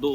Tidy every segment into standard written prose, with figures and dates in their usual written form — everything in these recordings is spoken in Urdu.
2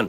1,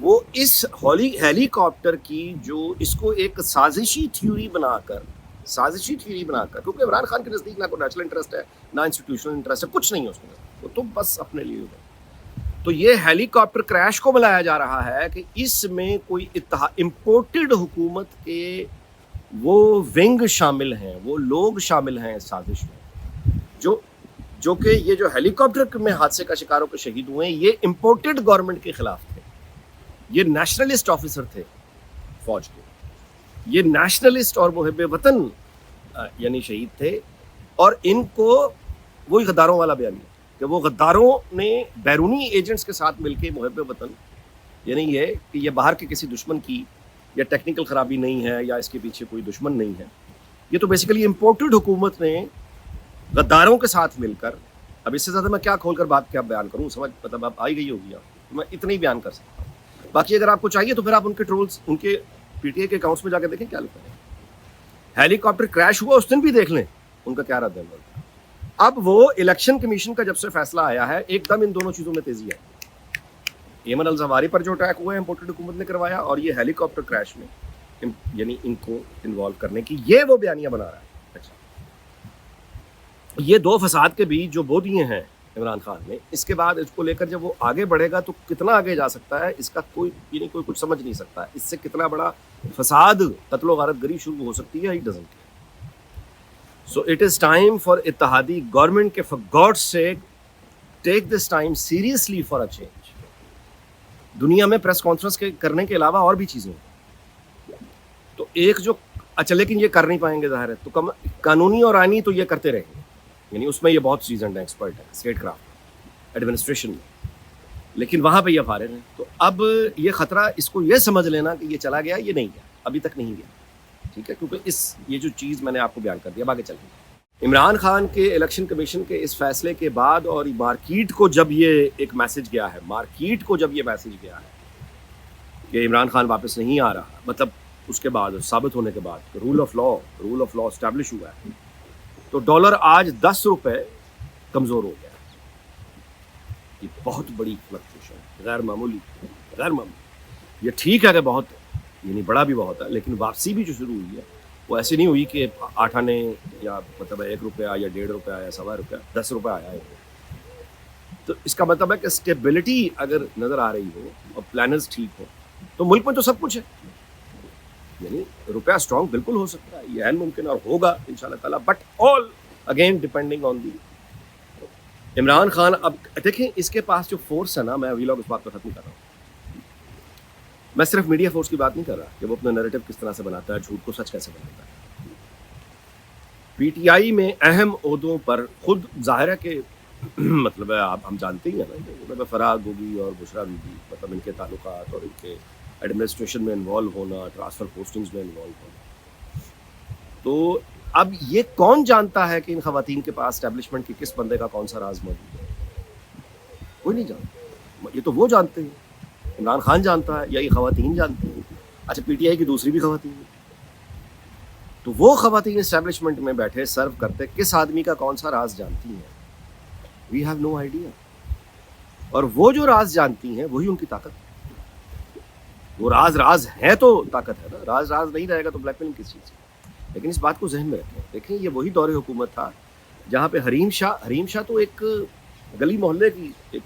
وہ اس ہیلی کاپٹر کی جو اس کو ایک سازشی تھیوری بنا کر کیونکہ عمران خان کے نزدیک نہ کوئی نیشنل انٹرسٹ ہے نہ انسٹیٹیوشنل انٹرسٹ ہے, کچھ نہیں ہے اس میں, وہ تو بس اپنے لیے ہوگا. تو یہ ہیلی کاپٹر کریش کو بلایا جا رہا ہے کہ اس میں کوئی امپورٹڈ حکومت کے وہ ونگ شامل ہیں, وہ لوگ شامل ہیں اس سازش میں, جو کہ یہ جو ہیلی کاپٹر میں حادثے کا شکار ہو کے شہید ہوئے ہیں یہ امپورٹڈ گورنمنٹ کے خلاف تھے, یہ نیشنلسٹ آفیسر تھے فوج کے, یہ نیشنلسٹ اور محب وطن یعنی شہید تھے, اور ان کو وہی غداروں والا بیان ہے کہ وہ غداروں نے بیرونی ایجنٹس کے ساتھ مل کے محب وطن, یعنی یہ کہ یہ باہر کے کسی دشمن کی یا ٹیکنیکل خرابی نہیں ہے یا اس کے پیچھے کوئی دشمن نہیں ہے, یہ تو بیسیکلی امپورٹڈ حکومت نے غداروں کے ساتھ مل کر, اب اس سے زیادہ میں کیا کھول کر بات کیا بیان کروں, سمجھ مطلب اب آئی گئی ہوگی, میں اتنا ہی بیان کر سکتا ہوں. باقی اگر آپ کو چاہیے تو پھر آپ ان کے ٹرولز, ان کے پی ٹی آئی کے اکاؤنٹس میں جا کے دیکھیں کیا لکھا ہے. ہیلی کاپٹر کریش ہوا اس دن بھی دیکھ لیں ان کا کیا رد عمل تھا. اب وہ الیکشن کمیشن کا جب سے فیصلہ آیا ہے ایک دم ان دونوں چیزوں میں تیزی ہے. ایمن الزواری پر جو اٹیک ہوا ہے امپورٹڈ حکومت نے کروایا, اور یہ ہیلی کاپٹر کریش میں یعنی ان کو انوالو کرنے کی یہ وہ بیانیہ بنا رہا ہے. اچھا, یہ دو فساد کے بیچ جو بو دیے ہیں عمران خان نے, اس کے بعد اس کو لے کر جب وہ آگے بڑھے گا تو کتنا آگے جا سکتا ہے اس کا کوئی یعنی کوئی کچھ سمجھ نہیں سکتا. اس سے کتنا بڑا فساد, قتل و غارت گری شروع ہو سکتی ہے, he doesn't care. So it is time for اتحادی گورنمنٹ کے for God's sake take this time seriously for a change. دنیا میں پریس کانفرنس کرنے کے علاوہ اور بھی چیزیں ہیں, تو ایک جو اچھا لیکن یہ کر نہیں پائیں گے ظاہر ہے, تو قانونی اور آئینی تو یہ کرتے رہیں گے, یعنی اس میں یہ بہت سیزنڈ ہیں, ایکسپرٹ ہیں اسٹیٹ کرافٹ ایڈمنسٹریشن میں, لیکن وہاں پہ یہ فارغ ہیں. تو اب یہ خطرہ اس کو یہ سمجھ لینا کہ یہ چلا گیا, یہ نہیں گیا, ابھی تک نہیں گیا, ٹھیک ہے, کیونکہ یہ جو چیز میں نے آپ کو بیان کر دیا. اب آگے چلیں. عمران خان کے الیکشن کمیشن کے اس فیصلے کے بعد اور مارکیٹ کو جب یہ ایک میسج گیا ہے, کہ عمران خان واپس نہیں آ رہا, مطلب اس کے بعد ثابت ہونے کے بعد رول آف لا اسٹیبلش ہوا ہے, تو ڈالر آج 10 روپے کمزور ہو گیا. یہ بہت بڑی فلکچویشن ہے, غیر معمولی. یہ ٹھیک ہے کہ بہت یعنی بڑا بھی بہت ہے, لیکن واپسی بھی جو شروع ہوئی ہے وہ ایسی نہیں ہوئی کہ 8 آنے یا مطلب 1 روپیہ یا 1.5 روپیہ یا 1.25 روپیہ 10 روپے آیا ہے. تو اس کا مطلب ہے کہ اسٹیبلٹی اگر نظر آ رہی ہو اور پلانرز ٹھیک ہو تو ملک میں تو سب کچھ ہے, یعنی روپیہ اسٹرانگ بالکل ہو سکتا ہے, یہ عین ممکن اور ہوگا انشاءاللہ تعالیٰ, but all again depending on the Imran Khan. اب دیکھیں اس کے پاس جو فورس ہے نا, میں ویلاگ اس بات پہ ختم کر رہا ہوں, میں صرف میڈیا فورس کی بات نہیں کر رہا کہ وہ اپنا نیریٹو کس طرح سے بناتا ہے, جھوٹ کو سچ کیسے بناتا ہے. پی ٹی آئی میں اہم عہدوں پر خود ظاہر ہے کہ مطلب ہے ہم جانتے ہی ہیں نا, مطلب فراغ گوگی اور بشرا بی بی, مطلب ان کے تعلقات اور ان کے ایڈمنسٹریشن میں انوالو ہونا, ٹرانسفر پوسٹنگز میں انوالو ہونا. تو اب یہ کون جانتا ہے کہ ان خواتین کے پاس اسٹیبلشمنٹ کے کس بندے کا کون سا راز موجود ہے؟ کوئی نہیں جانتا. یہ تو وہ جانتے ہیں, عمران خان جانتا ہے یا یہ خواتین جانتی ہیں. اچھا, پی ٹی آئی کی دوسری بھی خواتین ہیں, تو وہ خواتین اسٹیبلشمنٹ میں بیٹھے سرو کرتے کس آدمی کا کون سا راز جانتی ہیں؟ We have no idea. اور وہ جو راز جانتی ہیں وہی ان کی طاقت ہے. وہ راز ہے تو طاقت ہے نا, راز نہیں رہے گا تو بلیک میلنگ کس چیز کی. لیکن اس بات کو ذہن میں رکھیں. دیکھیں یہ وہی دور حکومت تھا جہاں پہ حریم شاہ تو ایک گلی محلے کی ایک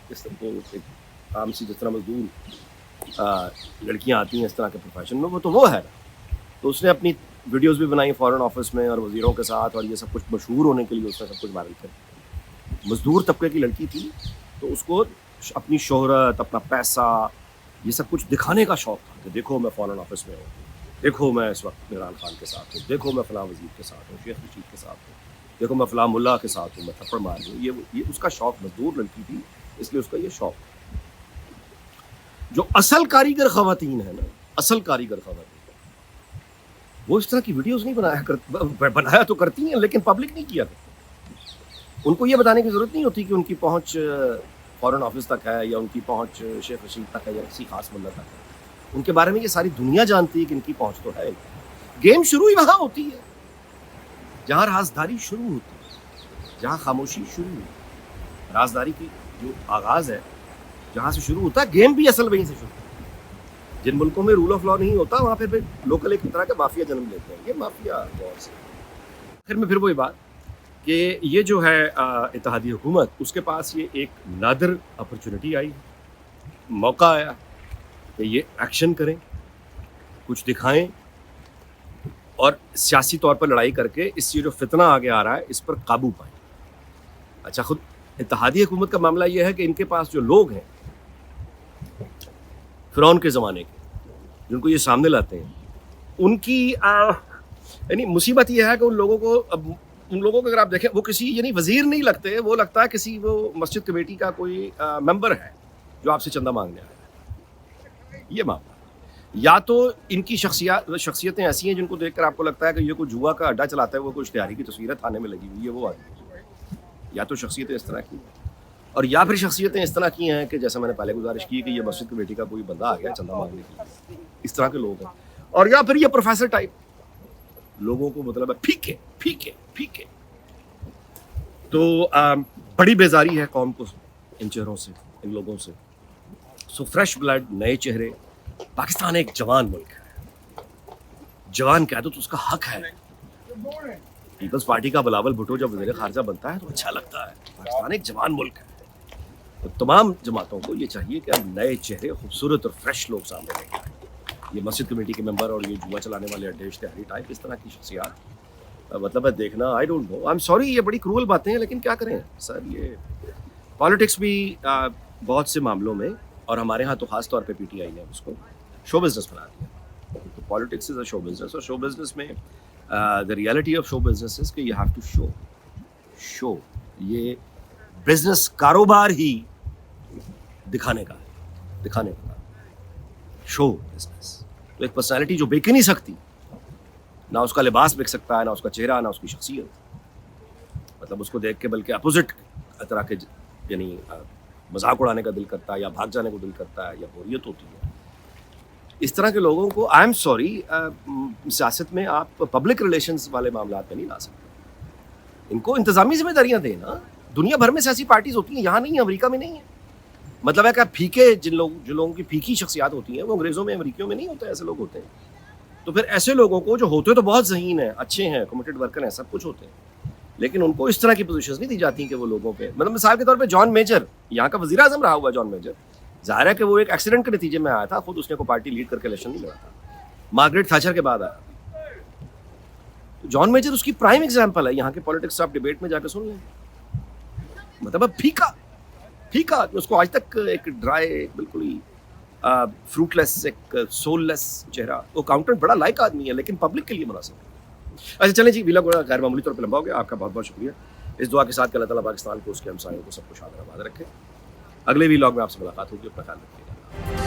عام سی جس طرح مزدور لڑکیاں آتی ہیں اس طرح کے پروفیشن میں, وہ ہے نا. تو اس نے اپنی ویڈیوز بھی بنائی فارن آفس میں اور وزیروں کے ساتھ, اور یہ سب کچھ مشہور ہونے کے لیے اس نے سب کچھ وائرل کر دیا. مزدور طبقے کی لڑکی تھی, تو اس کو اپنی شہرت, اپنا پیسہ, یہ سب کچھ دکھانے کا شوق تھا کہ دیکھو میں فارن آفس میں ہوں, دیکھو میں اس وقت عمران خان کے ساتھ ہوں, دیکھو میں فلاں وزیر کے ساتھ ہوں, شیخ رشید کے ساتھ ہوں, دیکھو میں فلاں ملا کے ساتھ ہوں, میں تھپڑ مار رہی ہوں. یہ اس کا شوق, مزدور لڑکی تھی اس لیے اس کا یہ شوق. جو اصل کاریگر خواتین ہیں نا, اصل کاریگر خواتین, وہ اس طرح کی ویڈیوز نہیں بنایا تو کرتی ہیں لیکن پبلک نہیں کیا کرتی. ان کو یہ بتانے کی ضرورت نہیں ہوتی کہ ان کی پہنچ فارن آفس تک ہے یا ان کی پہنچ شیخ رشید تک ہے یا کسی خاص ملت تک ہے. ان کے بارے میں یہ ساری دنیا جانتی ہے کہ ان کی پہنچ تو ہے. گیم شروع ہی وہاں ہوتی ہے جہاں رازداری شروع ہوتی ہے, جہاں خاموشی شروع ہوتی ہے. رازداری کی جو آغاز ہے جہاں سے شروع ہوتا ہے, گیم بھی اصل وہیں سے شروع ہوتا ہے. جن ملکوں میں رول آف لا نہیں ہوتا وہاں پھر لوکل ایک طرح کا مافیا جنم لیتے ہیں. یہ مافیا دور سے آخر میں پھر وہی بات کہ یہ جو ہے اتحادی حکومت, اس کے پاس یہ ایک نادر اپرچونٹی آئی, موقع آیا کہ یہ ایکشن کریں, کچھ دکھائیں اور سیاسی طور پر لڑائی کر کے اس یہ جو فتنہ آگے آ رہا ہے اس پر قابو پائیں. اچھا, خود اتحادی حکومت کا معاملہ یہ ہے کہ ان کے پاس جو لوگ ہیں فرعون کے زمانے کے, جن کو یہ سامنے لاتے ہیں, ان کی یعنی مصیبت یہ ہے کہ ان لوگوں کو اگر آپ دیکھیں وہ کسی یعنی وزیر نہیں لگتے, وہ لگتا ہے کسی وہ مسجد کمیٹی کا کوئی ممبر ہے جو آپ سے چندہ مانگنے آیا ہے. یہ معاملہ یا تو ان کی شخصیتیں ایسی ہیں جن کو دیکھ کر آپ کو لگتا ہے کہ یہ کوئی جوا کا اڈا چلاتا ہے, وہ کوئی اشتہاری کی تصویریں تھانے میں لگی ہوئی ہے, وہ آدمی, یا تو شخصیتیں اس طرح کی ہیں, اور یا پھر شخصیتیں اس طرح کی ہیں کہ جیسا میں نے پہلے گزارش کی کہ یہ مسجد کمیٹی کا کوئی بندہ آ گیا چندہ مانگنے کے لیے, اس طرح کے لوگ ہیں, اور یا پھر یہ پروفیسر ٹائپ لوگوں کو مطلب ہے پھیکے. تو بڑی بیزاری ہے قوم کو ان چہروں سے, ان لوگوں سے. سو فریش بلڈ, نئے چہرے. پاکستان ایک جوان ملک ہے, جوان کہہ دو تو اس کا حق ہے. پیپلز پارٹی کا بلاول بھٹو جب وزیر خارجہ بنتا ہے تو اچھا لگتا ہے. پاکستان ایک جوان ملک ہے. تو تمام جماعتوں کو یہ چاہیے کہ اب نئے چہرے, خوبصورت اور فریش لوگ سامنے لے کے آئیں. یہ مسجد کمیٹی کے ممبر اور یہ جوا چلانے والے اڈے اشتہاری ٹائپ, اس طرح کی شخصیات مطلب ہے دیکھنا, I don't know, I am sorry, یہ بڑی کرول باتیں ہیں, لیکن کیا کریں سر, یہ پالیٹکس بھی بہت سے معاملوں میں, اور ہمارے ہاں تو خاص طور پہ پی ٹی آئی نے اس کو شو بزنس بنا دیا. تو politics is a show business, اور شو بزنس میں the reality of show business is کہ you have to show. یہ بزنس کاروبار ہی دکھانے کا شو بزنس. تو ایک پرسنالٹی جو بک نہیں سکتی, نہ اس کا لباس بک سکتا ہے, نہ اس کا چہرہ, نہ اس کی شخصیت, مطلب اس کو دیکھ کے بلکہ اپوزٹ طرح کے یعنی مذاق اڑانے کا دل کرتا ہے, یا بھاگ جانے کو دل کرتا ہے, یا بوریت ہوتی ہے. اس طرح کے لوگوں کو آئی ایم سوری, سیاست میں آپ پبلک ریلیشنز والے معاملات میں نہیں لا سکتے. ان کو انتظامی ذمہ داریاں دیں نا. دنیا بھر میں سیاسی پارٹیز ہوتی ہیں, یہاں نہیں ہے, امریکہ میں نہیں ہے. مطلب ہے کہ پھیکے جن لوگوں کی پھیکی شخصیات ہوتی ہیں وہ انگریزوں میں, امریکیوں میں نہیں ہوتے, ایسے لوگ ہوتے ہیں. تو پھر ایسے لوگوں کو جو ہوتے تو بہت ذہین ہیں, اچھے ہیں, کمیٹڈ ورکر ہیں, سب کچھ ہوتے ہیں, لیکن ان کو اس طرح کی پوزیشنز نہیں دی جاتی کہ وہ لوگوں پہ, مطلب مثال کے طور پہ جان میجر, یہاں کا وزیر اعظم رہا ہوا جان میجر, ظاہر ہے کہ وہ ایک ایکسیڈنٹ کے نتیجے میں آیا تھا, خود اس نے کو پارٹی لیڈ کر کے الیکشن نہیں لڑا تھا, مارگریٹ تھیچر کے بعد آیا. جان میجر اس کی پرائم ایگزامپل ہے. یہاں کے پالیٹکس آپ ڈیبیٹ میں جا کے سن لیں, مطلب پھیکا, اس کو آج تک ایک ڈرائی, بالکل ہی فروٹ لیس, ایک سول لیس چہرہ. وہ اکاؤنٹنٹ بڑا لائق آدمی ہے, لیکن پبلک کے لیے مناسب ہے. اچھا چلیں جی, ویلاگ غیر معمولی طور پہ لمبا ہو گیا. آپ کا بہت بہت شکریہ. اس دعا کے ساتھ کہ اللہ تعالیٰ پاکستان کو, اس کے ہمسایوں کو, سب کو شاد آباد رکھے. اگلے ویلاگ میں آپ سے ملاقات ہوگی. اپنا خیال رکھیے گا.